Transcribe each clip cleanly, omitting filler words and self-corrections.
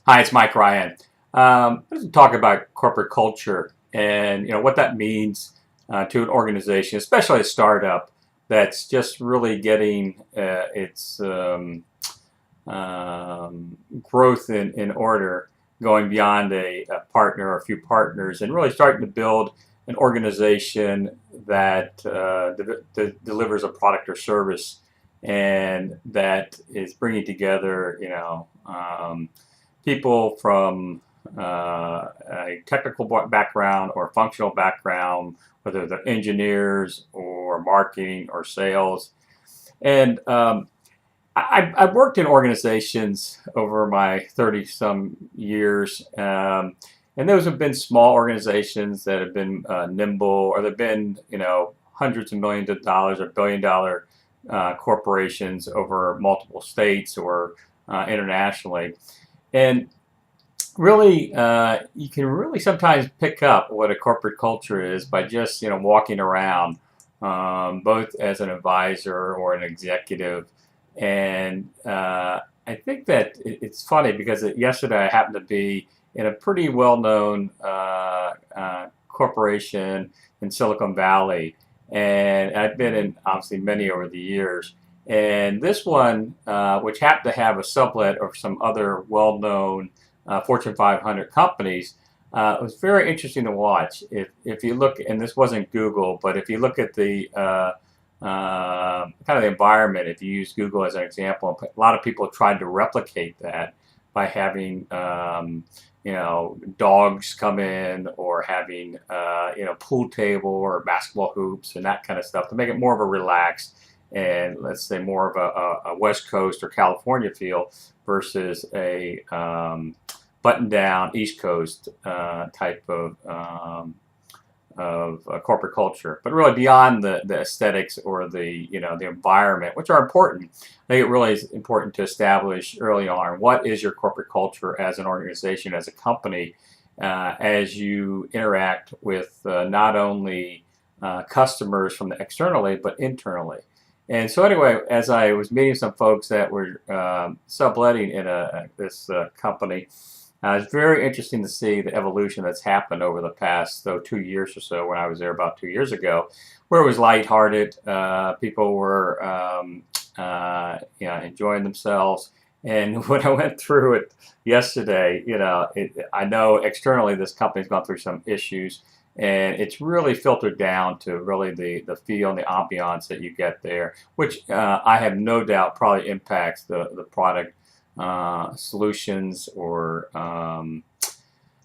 Hi, it's Mike Ryan. Let's talk about corporate culture and what that means to an organization, especially a startup that's just really getting its growth in order, going beyond a partner or a few partners, and really starting to build an organization that delivers a product or service, and that is bringing together, people from a technical background or functional background, whether they're engineers or marketing or sales. And I've worked in organizations over my 30 some years, and those have been small organizations that have been nimble, or they've been, hundreds of millions of dollars or billion-dollar corporations over multiple states or internationally. And really, you can really sometimes pick up what a corporate culture is by just walking around, both as an advisor or an executive. And I think that it's funny because yesterday I happened to be in a pretty well-known corporation in Silicon Valley, and I've been in obviously many over the years. And this one, which happened to have a sublet of some other well-known Fortune 500 companies, it was very interesting to watch. If you look, and this wasn't Google, but if you look at the kind of the environment, if you use Google as an example, a lot of people tried to replicate that by having dogs come in, or having pool table or basketball hoops and that kind of stuff to make it more of a relaxed, and let's say more of a West Coast or California feel versus a button-down East Coast type of corporate culture. But really, beyond the aesthetics or the the environment, which are important, I think it really is important to establish early on what is your corporate culture as an organization, as a company, as you interact with not only customers from the externally but internally. And so anyway, as I was meeting some folks that were subletting in this company, it's very interesting to see the evolution that's happened over the past 2 years or so. When I was there about 2 years ago, where it was lighthearted, people were enjoying themselves. And when I went through it yesterday, I know externally this company's gone through some issues, and it's really filtered down to really the feel and the ambiance that you get there, which I have no doubt probably impacts the product solutions or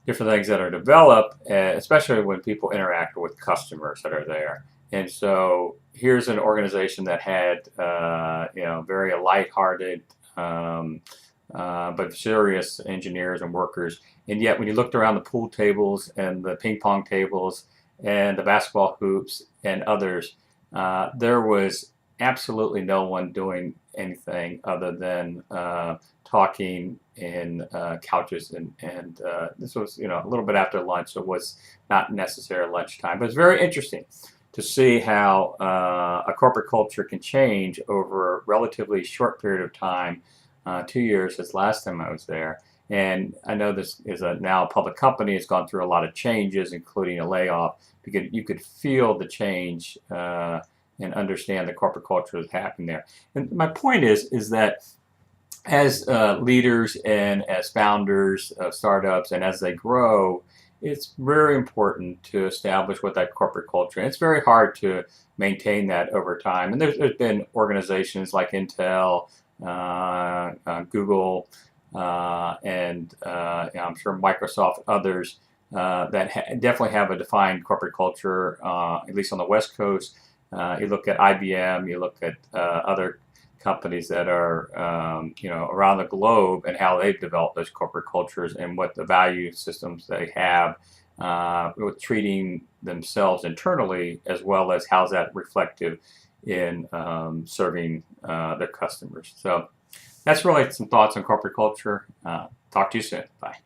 different things that are developed, especially when people interact with customers that are there. And so here's an organization that had very lighthearted but serious engineers and workers. And yet when you looked around the pool tables and the ping pong tables and the basketball hoops and others, there was absolutely no one doing anything other than talking in couches. And this was a little bit after lunch, so it was not necessarily lunchtime. But it's very interesting to see how a corporate culture can change over a relatively short period of time. 2 years since last time I was there. And I know this is now a public company. It's gone through a lot of changes, including a layoff, because you could feel the change and understand the corporate culture that's happening there. And my point is that as leaders and as founders of startups, and as they grow, it's very important to establish what that corporate culture is. It's very hard to maintain that over time. And there's been organizations like Intel, Google, and I'm sure Microsoft, others that definitely have a defined corporate culture, at least on the West Coast. You look at IBM, you look at other companies that are around the globe, and how they've developed those corporate cultures and what the value systems they have with treating themselves internally, as well as how's that reflective in serving their customers. So that's really some thoughts on corporate culture. Talk to you soon. Bye.